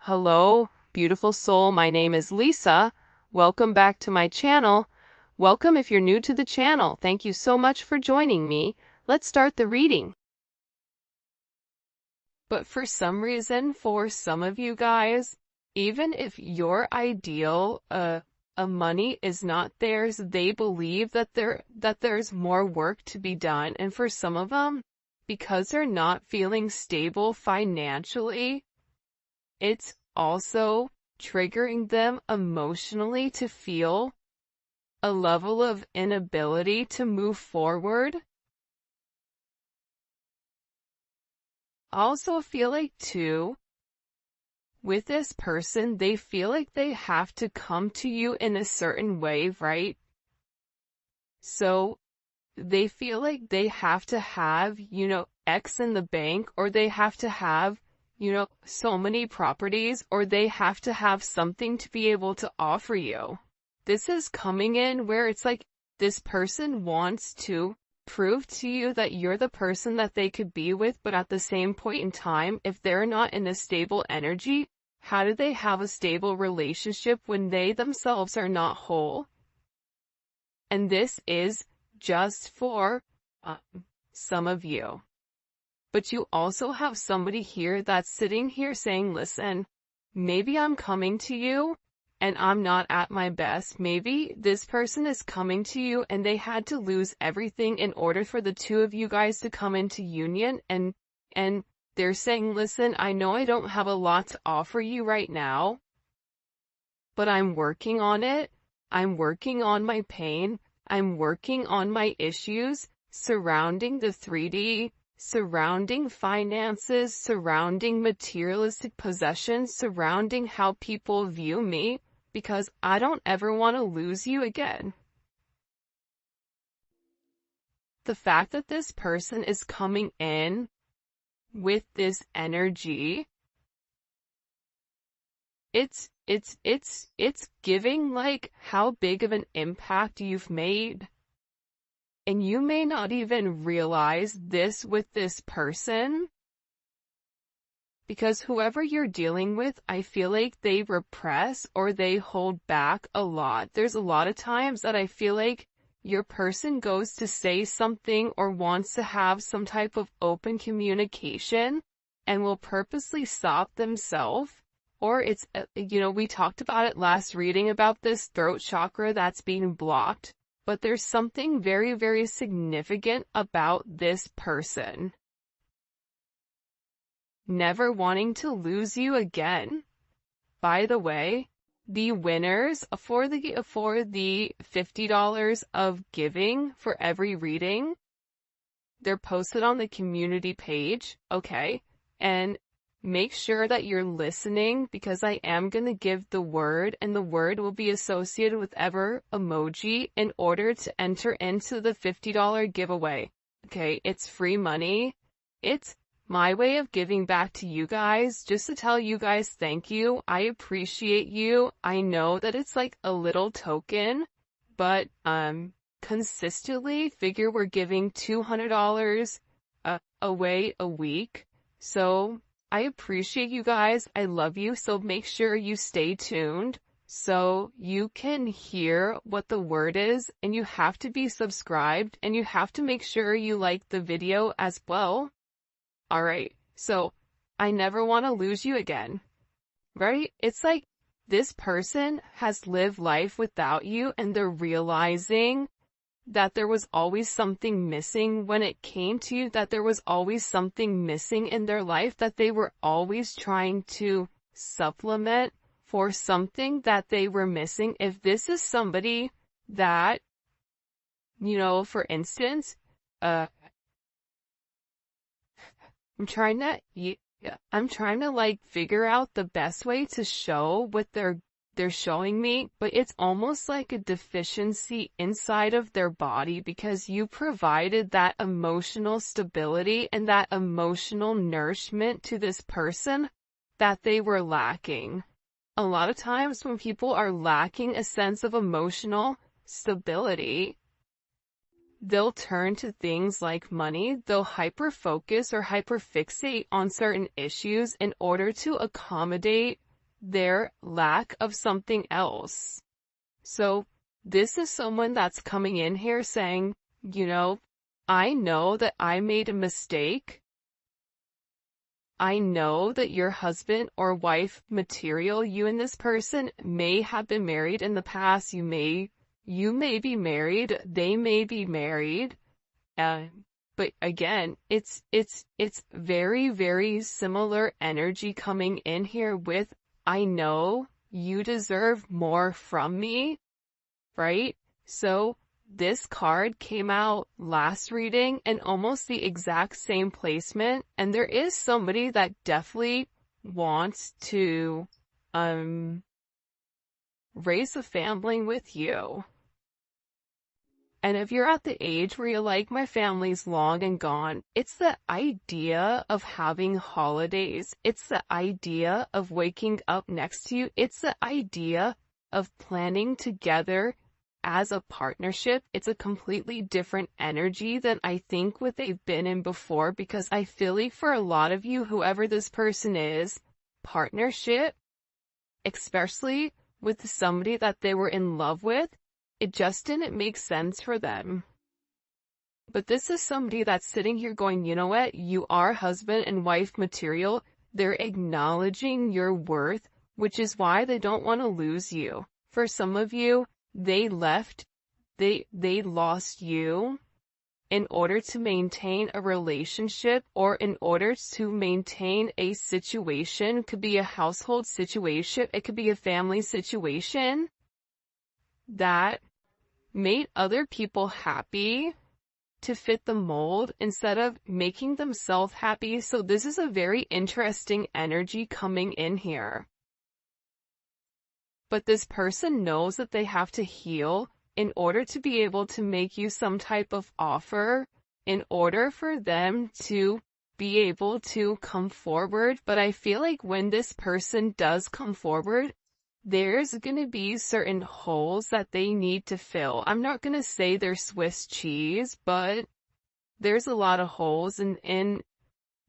Hello, beautiful soul. My name is Lisa. Welcome back to my channel. Welcome if you're new to the channel. Thank you so much for joining me. Let's start the reading. But for some reason, for some of you guys, even if your ideal money is not theirs, they believe that there's more work to be done. And for some of them, because they're not feeling stable financially, it's also triggering them emotionally to feel a level of inability to move forward. I also feel like too, with this person, they feel like they have to come to you in a certain way, right? So they feel like they have to have, X in the bank, or they have to have, so many properties, or they have to have something to be able to offer you. This is coming in where it's like this person wants to prove to you that you're the person that they could be with, but at the same point in time, if they're not in a stable energy, how do they have a stable relationship when they themselves are not whole? And this is just for some of you. But you also have somebody here that's sitting here saying, listen, maybe I'm coming to you and I'm not at my best. Maybe this person is coming to you and they had to lose everything in order for the two of you guys to come into union. And they're saying, listen, I know I don't have a lot to offer you right now, but I'm working on it. I'm working on my pain. I'm working on my issues surrounding the 3D, surrounding finances, surrounding materialistic possessions, surrounding how people view me, because I don't ever want to lose you again. The fact that this person is coming in with this energy, it's giving like how big of an impact you've made. And you may not even realize this with this person, because whoever you're dealing with, I feel like they repress or they hold back a lot. There's a lot of times that I feel like your person goes to say something or wants to have some type of open communication and will purposely stop themselves. Or it's, we talked about it last reading about this throat chakra that's being blocked. But there's something very, very significant about this person never wanting to lose you again. By the way, the winners for the $50 of giving for every reading, they're posted on the community page, okay? And make sure that you're listening, because I am going to give the word, and the word will be associated with ever emoji in order to enter into the $50 giveaway. Okay, it's free money. It's my way of giving back to you guys, just to tell you guys thank you. I appreciate you. I know that it's like a little token, but consistently figure we're giving $200 away a week. So I appreciate you guys. I love you. So make sure you stay tuned so you can hear what the word is, and you have to be subscribed, and you have to make sure you like the video as well. All right. So I never want to lose you again, right? It's like this person has lived life without you, and they're realizing that there was always something missing when it came to you, that there was always something missing in their life, that they were always trying to supplement for something that they were missing. If this is somebody that, for instance, I'm trying to like figure out the best way to show what they're showing me, but it's almost like a deficiency inside of their body, because you provided that emotional stability and that emotional nourishment to this person that they were lacking. A lot of times when people are lacking a sense of emotional stability, they'll turn to things like money. They'll hyper-focus or hyper-fixate on certain issues in order to accommodate their lack of something else. So this is someone that's coming in here saying, I know that I made a mistake. I know that your husband or wife material, you and this person may have been married in the past. You may be married. They may be married. But again, it's very, very similar energy coming in here with, I know you deserve more from me, right? So this card came out last reading and almost the exact same placement. And there is somebody that definitely wants to, raise a family with you. And if you're at the age where you're like, my family's long and gone, it's the idea of having holidays. It's the idea of waking up next to you. It's the idea of planning together as a partnership. It's a completely different energy than I think what they've been in before, because I feel like for a lot of you, whoever this person is, partnership, especially with somebody that they were in love with, it just didn't make sense for them. But this is somebody that's sitting here going, you know what? You are husband and wife material. They're acknowledging your worth, which is why they don't want to lose you. For some of you, they left, they lost you in order to maintain a relationship or in order to maintain a situation. It could be a household situation. It could be a family situation that made other people happy to fit the mold instead of making themselves happy. So this is a very interesting energy coming in here. But this person knows that they have to heal in order to be able to make you some type of offer, in order for them to be able to come forward. But I feel like when this person does come forward, there's going to be certain holes that they need to fill. I'm not going to say they're Swiss cheese, but there's a lot of holes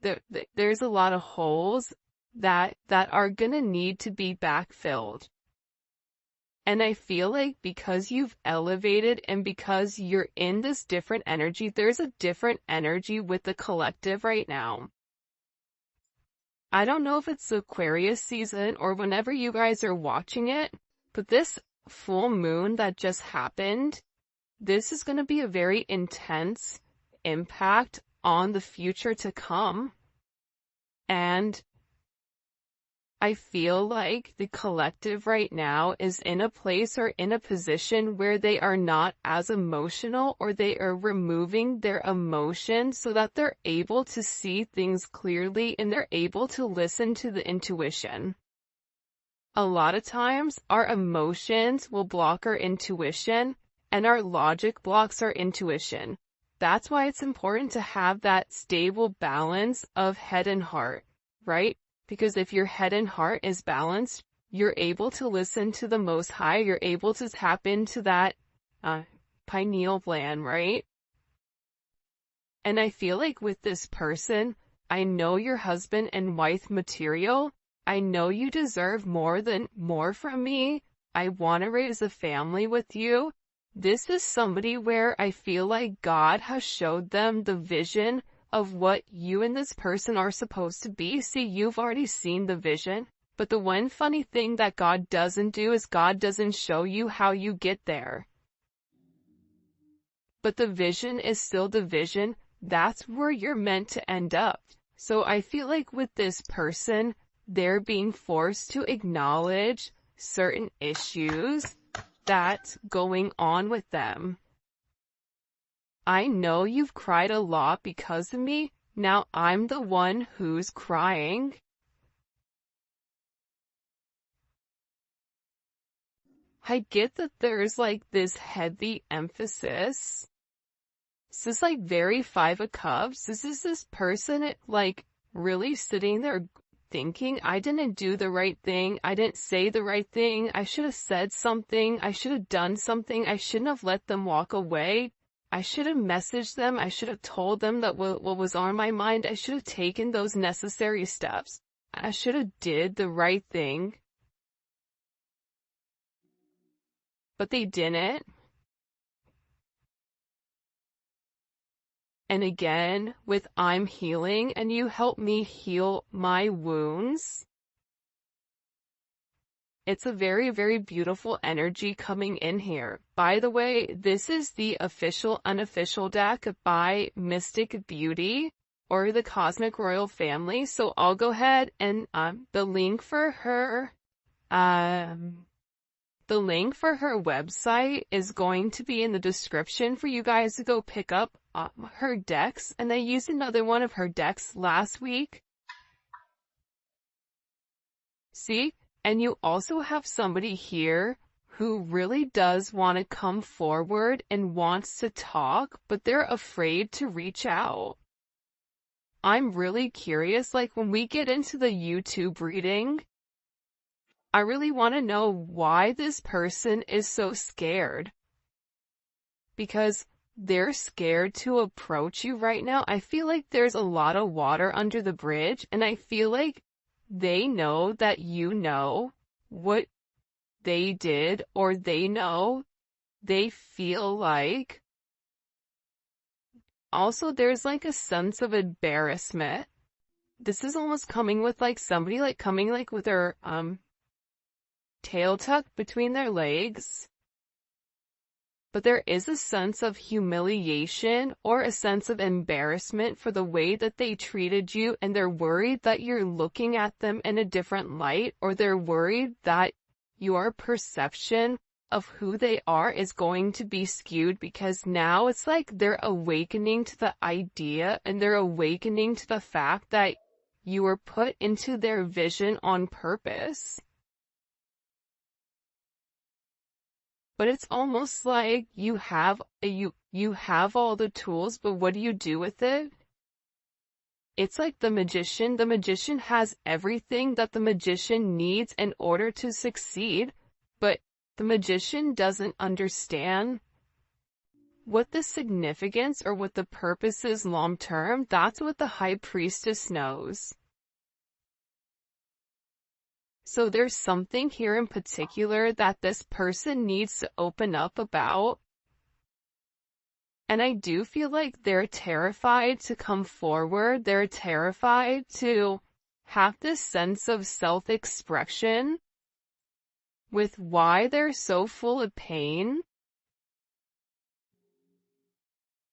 there's a lot of holes that are going to need to be backfilled. And I feel like because you've elevated and because you're in this different energy, there's a different energy with the collective right now. I don't know if it's Aquarius season or whenever you guys are watching it, but this full moon that just happened, this is going to be a very intense impact on the future to come. And I feel like the collective right now is in a place or in a position where they are not as emotional, or they are removing their emotions so that they're able to see things clearly and they're able to listen to the intuition. A lot of times our emotions will block our intuition and our logic blocks our intuition. That's why it's important to have that stable balance of head and heart, right? Because if your head and heart is balanced, you're able to listen to the Most High. You're able to tap into that pineal gland, right? And I feel like with this person, I know you're husband and wife material. I know you deserve more from me. I want to raise a family with you. This is somebody where I feel like God has showed them the vision of what you and this person are supposed to be. See, you've already seen the vision, but the one funny thing that God doesn't do is God doesn't show you how you get there. But the vision is still the vision. That's where you're meant to end up. So I feel like with this person, they're being forced to acknowledge certain issues that's going on with them. I know you've cried a lot because of me. Now I'm the one who's crying. I get that there's like this heavy emphasis. This is like very Five of Cups. This is this person like really sitting there thinking, I didn't do the right thing. I didn't say the right thing. I should have said something. I should have done something. I shouldn't have let them walk away. I should have messaged them. I should have told them that what was on my mind. I should have taken those necessary steps. I should have did the right thing. but they didn't. And again, with I'm healing and you help me heal my wounds. It's a very, very beautiful energy coming in here. By the way, this is the official unofficial deck by Mystic Beauty or the Cosmic Royal Family. So I'll go ahead and the link for her website is going to be in the description for you guys to go pick up her decks. And I used another one of her decks last week. See? And you also have somebody here who really does want to come forward and wants to talk, but they're afraid to reach out. I'm really curious, like when we get into the YouTube reading, I really want to know why this person is so scared. Because they're scared to approach you right now. I feel like there's a lot of water under the bridge, and I feel like they know that you know what they did, or they know, they feel like. Also, there's like a sense of embarrassment. This is almost coming with like somebody like coming like with their tail tucked between their legs. But there is a sense of humiliation or a sense of embarrassment for the way that they treated you, and they're worried that you're looking at them in a different light, or they're worried that your perception of who they are is going to be skewed, because now it's like they're awakening to the idea and they're awakening to the fact that you were put into their vision on purpose. But it's almost like you have all the tools, but what do you do with it? It's like the magician. The magician has everything that the magician needs in order to succeed, but the magician doesn't understand what the significance or what the purpose is long term. That's what the high priestess knows. So there's something here in particular that this person needs to open up about. And I do feel like they're terrified to come forward. They're terrified to have this sense of self-expression with why they're so full of pain.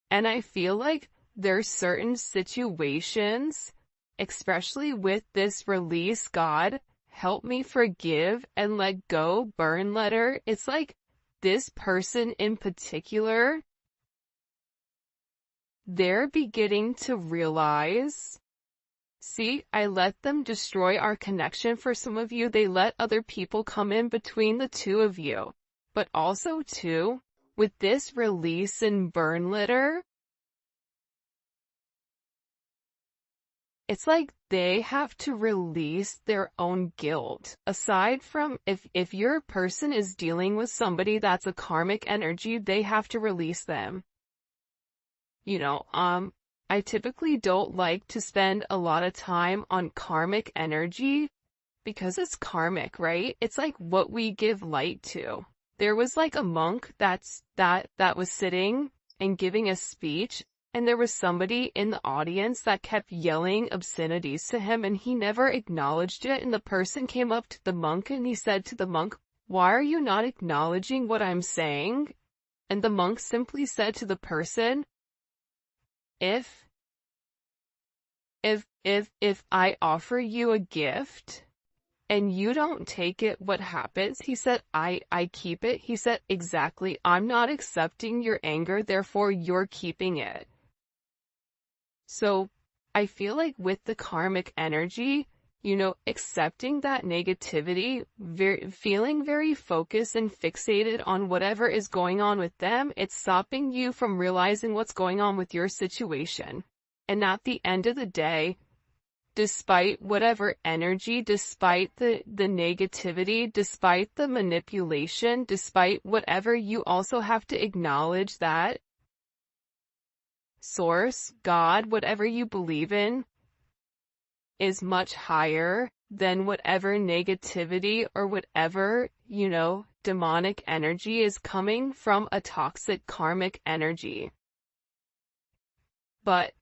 And I feel like there's certain situations, especially with this release, God, help me forgive and let go burn letter. It's like this person in particular, they're beginning to realize, see, I let them destroy our connection. For some of you, they let other people come in between the two of you. But also too, with this release and burn letter, it's like they have to release their own guilt. Aside from if your person is dealing with somebody that's a karmic energy, they have to release them. You know, I typically don't like to spend a lot of time on karmic energy because it's karmic, right? It's like what we give light to. There was like a monk that was sitting and giving a speech, and there was somebody in the audience that kept yelling obscenities to him, and he never acknowledged it. And the person came up to the monk and he said to the monk, "Why are you not acknowledging what I'm saying?" And the monk simply said to the person, If I offer you a gift and you don't take it, what happens? He said, I keep it. He said, exactly. I'm not accepting your anger, therefore you're keeping it. So I feel like with the karmic energy, you know, accepting that negativity, feeling very focused and fixated on whatever is going on with them, it's stopping you from realizing what's going on with your situation. And at the end of the day, despite whatever energy, despite the negativity, despite the manipulation, despite whatever, you also have to acknowledge that Source, God, whatever you believe in, is much higher than whatever negativity or whatever, you know, demonic energy is coming from a toxic karmic energy. But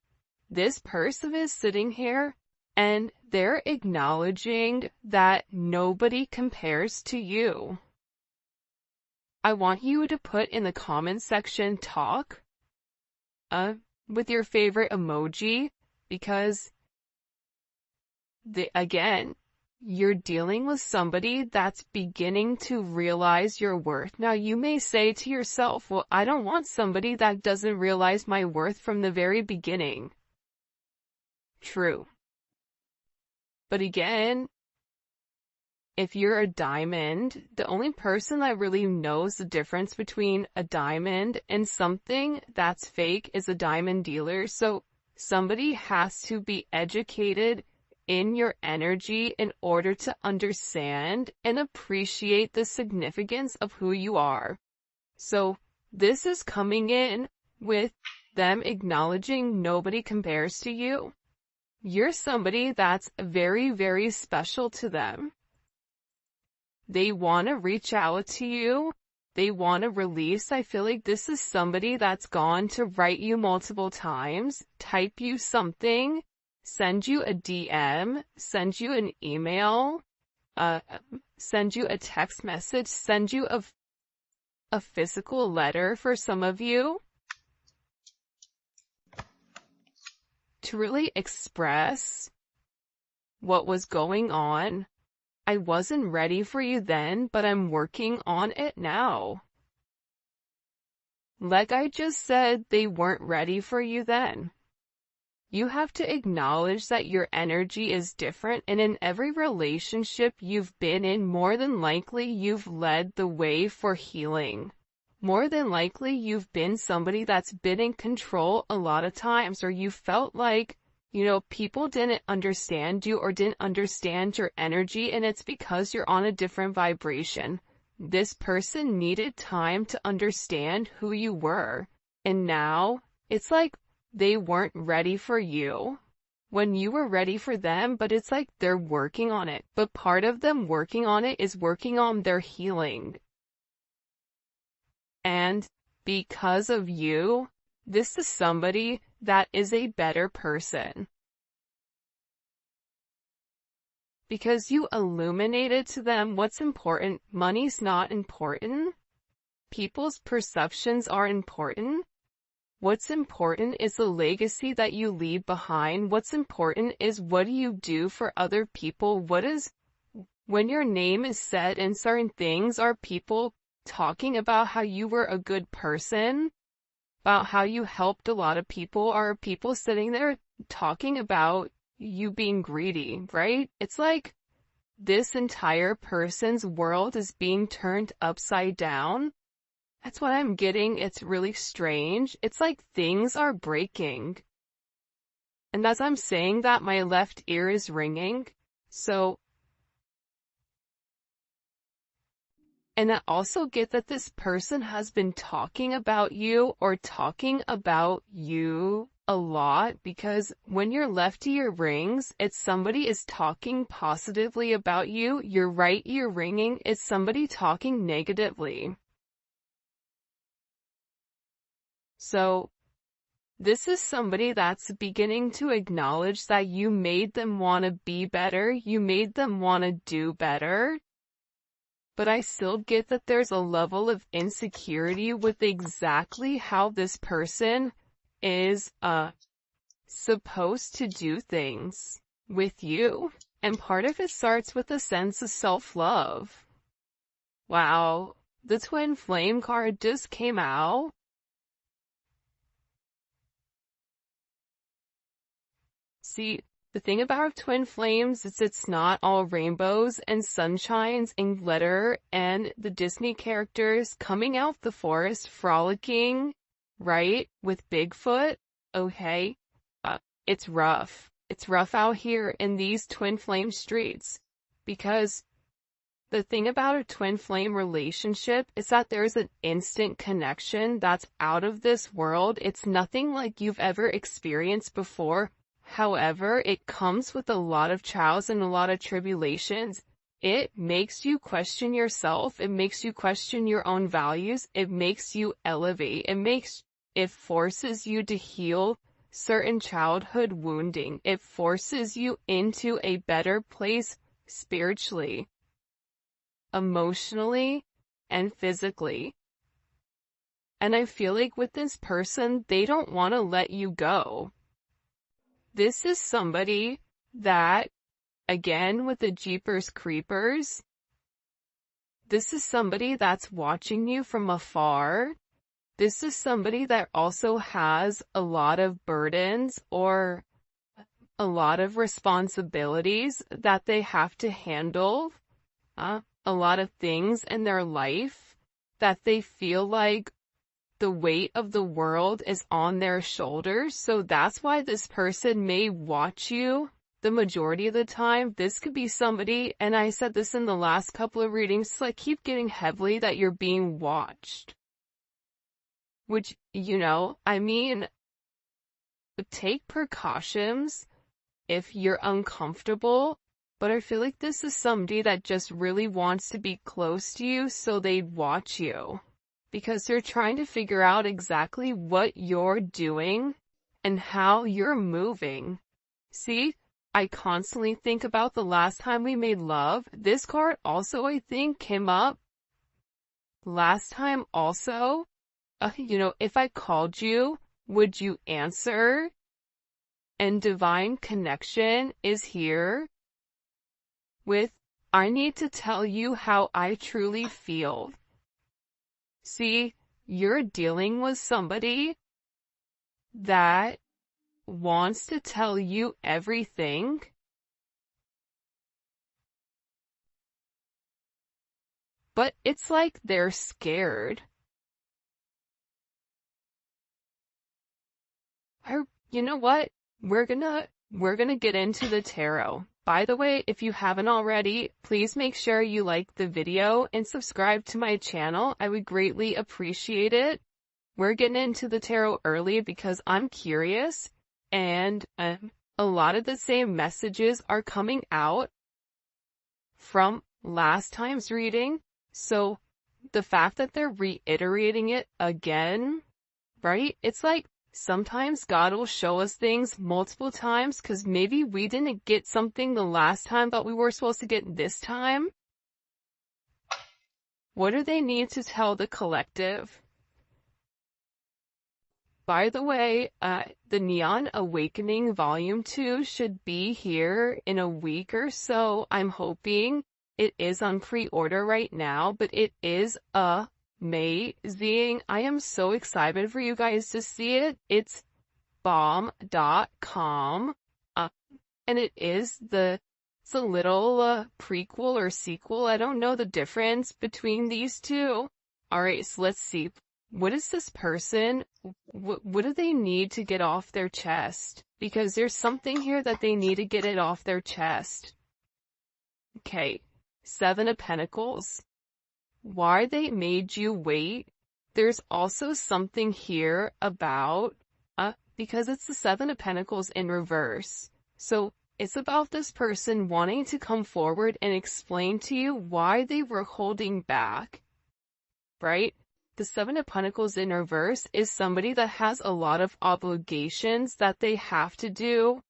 this person is sitting here and they're acknowledging that nobody compares to you. I want you to put in the comment section talk with your favorite emoji, because again, you're dealing with somebody that's beginning to realize your worth. Now, you may say to yourself, well, I don't want somebody that doesn't realize my worth from the very beginning. True. But again, if you're a diamond, the only person that really knows the difference between a diamond and something that's fake is a diamond dealer. So somebody has to be educated in your energy in order to understand and appreciate the significance of who you are. So this is coming in with them acknowledging nobody compares to you. You're somebody that's very, very special to them. They want to reach out to you. They want to release. I feel like this is somebody that's gone to write you multiple times, type you something, send you a DM, send you an email, send you a text message, send you a physical letter for some of you, to really express what was going on. I wasn't ready for you then, but I'm working on it now. Like I just said, they weren't ready for you then. You have to acknowledge that your energy is different, and in every relationship you've been in, more than likely you've led the way for healing. More than likely you've been somebody that's been in control a lot of times, or you felt like, people didn't understand you or didn't understand your energy, and it's because you're on a different vibration. This person needed time to understand who you were, and now it's like they weren't ready for you when you were ready for them, but it's like they're working on it. But part of them working on it is working on their healing. And because of you, this is somebody that is a better person. Because you illuminated to them what's important. Money's not important. People's perceptions are important. What's important is the legacy that you leave behind. What's important is what do you do for other people? When your name is said in certain things, are people talking about how you were a good person? About how you helped a lot of people? Are people sitting there talking about you being greedy, right? It's like this entire person's world is being turned upside down. That's what I'm getting. It's really strange. It's like things are breaking. And as I'm saying that, my left ear is ringing. And I also get that this person has been talking about you or talking about you a lot, because when your left ear rings, it's somebody is talking positively about you. Your right ear ringing is somebody talking negatively. So this is somebody that's beginning to acknowledge that you made them want to be better. You made them want to do better. But I still get that there's a level of insecurity with exactly how this person is supposed to do things with you. And part of it starts with a sense of self-love. Wow, the twin flame card just came out. See, the thing about twin flames is it's not all rainbows and sunshines and glitter and the Disney characters coming out the forest frolicking, right, with Bigfoot. Okay, it's rough. It's rough out here in these twin flame streets, because the thing about a twin flame relationship is that there's an instant connection that's out of this world. It's nothing like you've ever experienced before. However, it comes with a lot of trials and a lot of tribulations. it makes you question yourself. It makes you question your own values. It makes you elevate. It forces you to heal certain childhood wounding. It forces you into a better place spiritually, emotionally, and physically. And I feel like with this person, they don't want to let you go. This is somebody that, again, with the Jeepers Creepers, this is somebody that's watching you from afar. This is somebody that also has a lot of burdens or a lot of responsibilities that they have to handle, a lot of things in their life that they feel like the weight of the world is on their shoulders. So that's why this person may watch you the majority of the time. This could be somebody, and I said this in the last couple of readings, like keep getting heavily that you're being watched. Which, I mean, take precautions if you're uncomfortable, but I feel like this is somebody that just really wants to be close to you, so they'd watch you. Because they're trying to figure out exactly what you're doing and how you're moving. See, I constantly think about the last time we made love. This card also, I think, came up last time also. If I called you, would you answer? And divine connection is here with, I need to tell you how I truly feel. See, you're dealing with somebody that wants to tell you everything, but it's like they're scared. You know what? We're gonna get into the tarot. By the way, if you haven't already, please make sure you like the video and subscribe to my channel. I would greatly appreciate it. We're getting into the tarot early because I'm curious, and a lot of the same messages are coming out from last time's reading. So the fact that they're reiterating it again, right? It's like sometimes God will show us things multiple times because maybe we didn't get something the last time but we were supposed to get this time. What do they need to tell the collective? By the way, the Neon Awakening Volume 2 should be here in a week or so. I'm hoping. It is on pre-order right now, but it is amazing. I am so excited for you guys to see it. It's bomb.com, and it's a little prequel or sequel. I don't know the difference between these two. Alright, so let's see. What is this person? What do they need to get off their chest? Because there's something here that they need to get it off their chest. Okay, 7 of Pentacles. Why they made you wait? There's also something here about, because it's the 7 of Pentacles in reverse. So it's about this person wanting to come forward and explain to you why they were holding back, right? The 7 of Pentacles in reverse is somebody that has a lot of obligations that they have to do,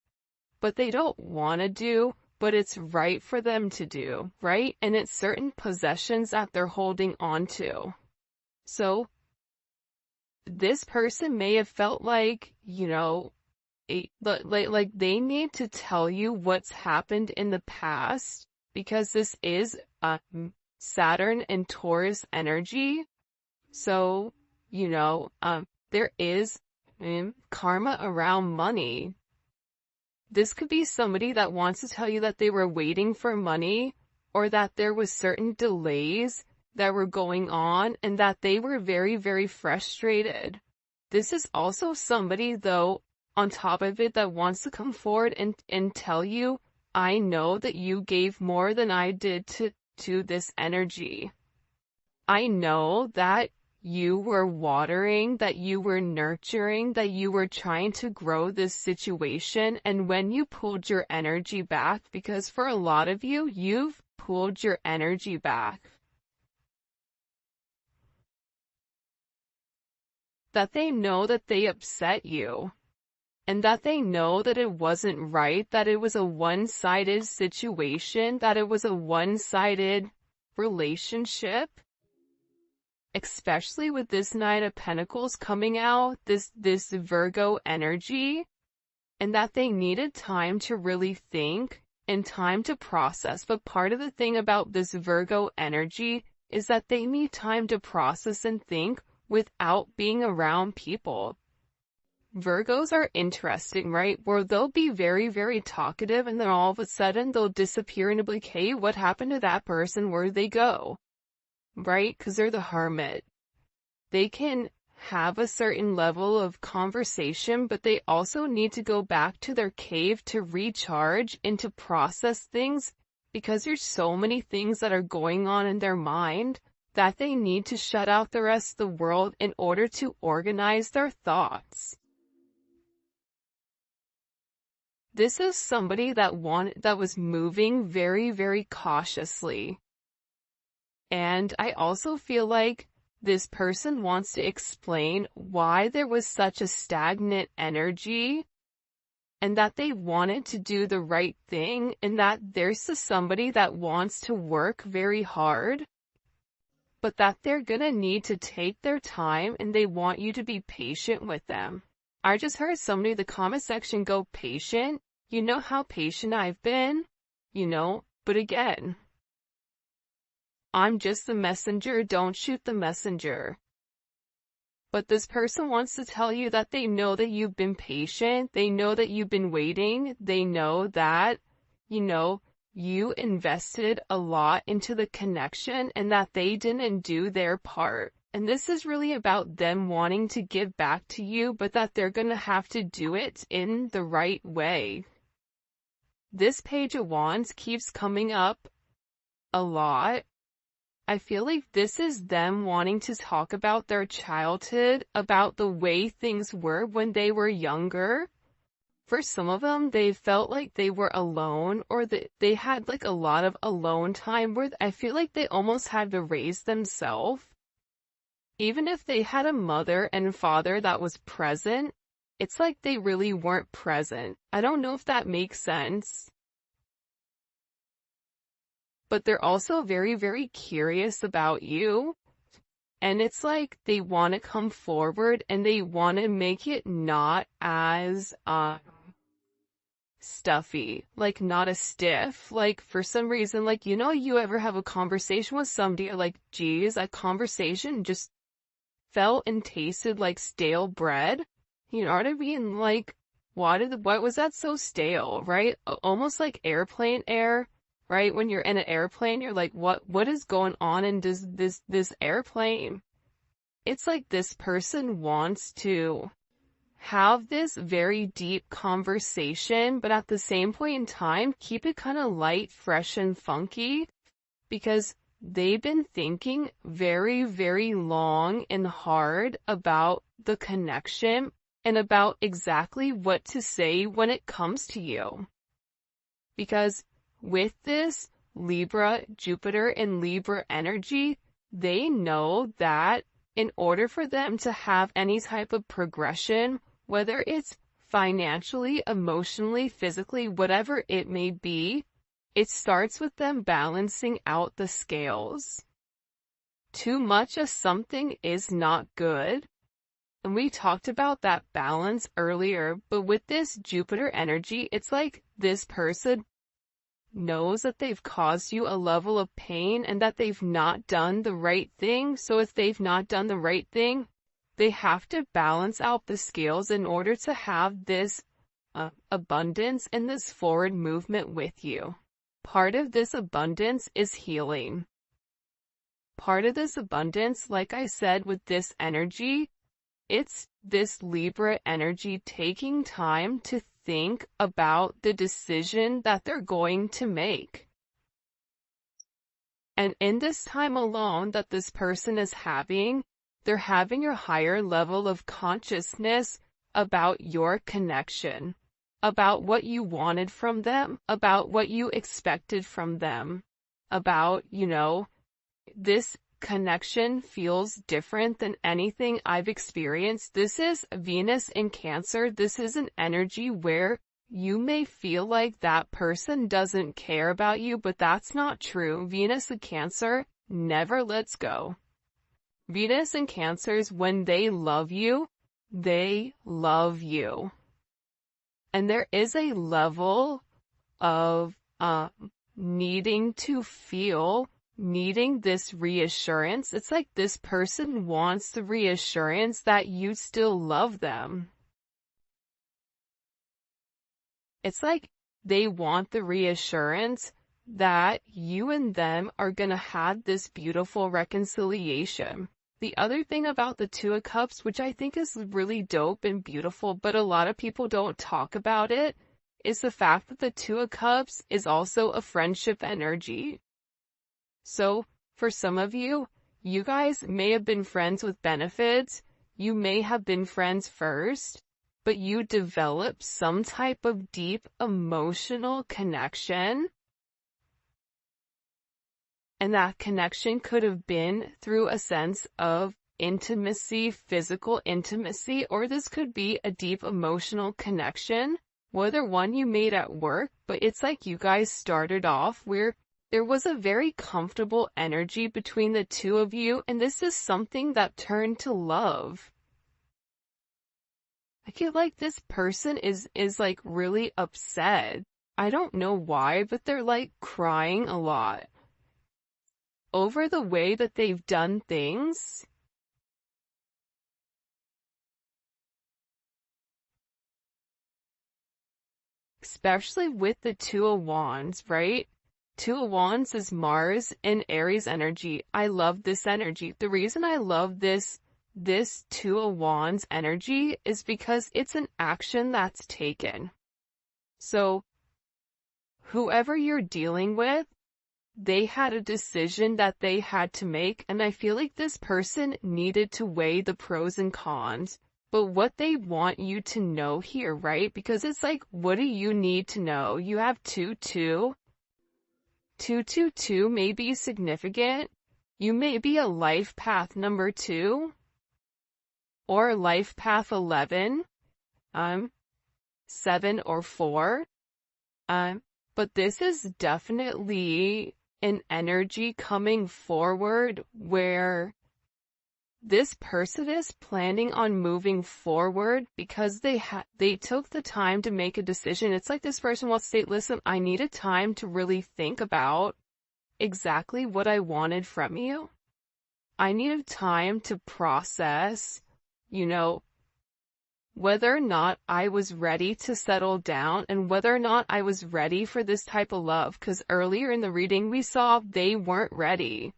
but they don't want to do, but it's right for them to do, right? And it's certain possessions that they're holding on to. So this person may have felt like, like they need to tell you what's happened in the past, because this is Saturn and Taurus energy. So, there is karma around money. This could be somebody that wants to tell you that they were waiting for money, or that there was certain delays that were going on and that they were very, very frustrated. This is also somebody, though, on top of it, that wants to come forward and tell you, I know that you gave more than I did to this energy. I know that you were watering, that you were nurturing, that you were trying to grow this situation, and when you pulled your energy back, because for a lot of you, pulled your energy back. That they know that they upset you. And that they know that it wasn't right, that it was a one-sided situation, that it was a one-sided relationship. Especially with this Nine of Pentacles coming out, this Virgo energy, and that they needed time to really think and time to process. But part of the thing about this Virgo energy is that they need time to process and think without being around people. Virgos are interesting, right? Where they'll be very, very talkative and then all of a sudden they'll disappear and be like, hey, what happened to that person? Where'd they go? Right? Because they're the hermit. They can have a certain level of conversation, but they also need to go back to their cave to recharge and to process things because there's so many things that are going on in their mind that they need to shut out the rest of the world in order to organize their thoughts. This is somebody that was moving very, very cautiously. And I also feel like this person wants to explain why there was such a stagnant energy and that they wanted to do the right thing and that there's somebody that wants to work very hard, but that they're gonna need to take their time and they want you to be patient with them. I just heard somebody in the comment section go, patient? You know how patient I've been? But again, I'm just the messenger, don't shoot the messenger. But this person wants to tell you that they know that you've been patient, they know that you've been waiting, they know that, you invested a lot into the connection and that they didn't do their part. And this is really about them wanting to give back to you, but that they're gonna have to do it in the right way. This Page of Wands keeps coming up a lot. I feel like this is them wanting to talk about their childhood, about the way things were when they were younger. For some of them, they felt like they were alone, or they had like a lot of alone time where I feel like they almost had to raise themselves. Even if they had a mother and father that was present, it's like they really weren't present. I don't know if that makes sense. But they're also very, very curious about you. And it's like they want to come forward and they want to make it not as stuffy, like not as stiff. Like for some reason, like, you ever have a conversation with somebody, like, geez, that conversation just felt and tasted like stale bread. You know what I mean? Like, what was that so stale, right? Almost like airplane air. Right? When you're in an airplane, you're like, what is going on in this airplane? It's like this person wants to have this very deep conversation, but at the same point in time, keep it kind of light, fresh, and funky, because they've been thinking very, very long and hard about the connection and about exactly what to say when it comes to you. Because with this Libra, Jupiter, and Libra energy, they know that in order for them to have any type of progression, whether it's financially, emotionally, physically, whatever it may be, it starts with them balancing out the scales. Too much of something is not good. And we talked about that balance earlier, but with this Jupiter energy, it's like this person knows that they've caused you a level of pain and that they've not done the right thing. So if they've not done the right thing, they have to balance out the scales in order to have this abundance and this forward movement with you. Part of this abundance is healing. Part of this abundance, like I said, with this energy, it's this Libra energy taking time to think about the decision that they're going to make. And in this time alone that this person is having, they're having a higher level of consciousness about your connection, about what you wanted from them, about what you expected from them. about, this connection feels different than anything I've experienced. This is Venus in Cancer. This is an energy where you may feel like that person doesn't care about you, but that's not true. Venus in Cancer never lets go. Venus in Cancers, when they love you, they love you. And there is a level of needing this reassurance. It's like this person wants the reassurance that you still love them. It's like they want the reassurance that you and them are gonna have this beautiful reconciliation. The other thing about the Two of Cups, which I think is really dope and beautiful, but a lot of people don't talk about it, is the fact that the Two of Cups is also a friendship energy. So, for some of you, you guys may have been friends with benefits, you may have been friends first, but you develop some type of deep emotional connection. And that connection could have been through a sense of intimacy, physical intimacy, or this could be a deep emotional connection, whether one you made at work, but it's like you guys started off where there was a very comfortable energy between the two of you, and this is something that turned to love. I feel like this person is like really upset. I don't know why, but they're like crying a lot over the way that they've done things. Especially with the Two of Wands, right? Two of Wands is Mars and Aries energy. I love this energy. The reason I love this Two of Wands energy is because it's an action that's taken. So, whoever you're dealing with, they had a decision that they had to make, and I feel like this person needed to weigh the pros and cons. But what they want you to know here, right? Because it's like, what do you need to know? You have 2-2. 2-2-2 may be significant. You may be a life path number 2 or life path 11, 7 or 4. But this is definitely an energy coming forward where this person is planning on moving forward because they took the time to make a decision. It's like this person wants to say, listen, I needed time to really think about exactly what I wanted from you. I needed time to process, whether or not I was ready to settle down and whether or not I was ready for this type of love. Because earlier in the reading we saw they weren't ready.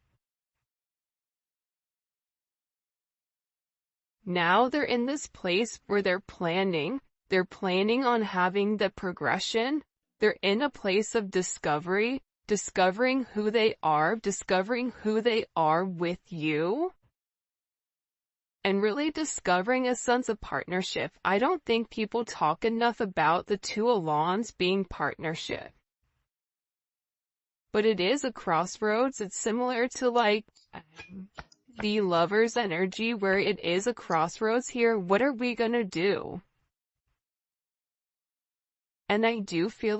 Now they're in this place where they're planning on having the progression. They're in a place of discovery, discovering who they are with you, and really discovering a sense of partnership. I don't think people talk enough about the Two of Wands being partnership. But it is a crossroads. It's similar to like the Lover's energy where it is a crossroads here. What are we gonna do? And I do feel like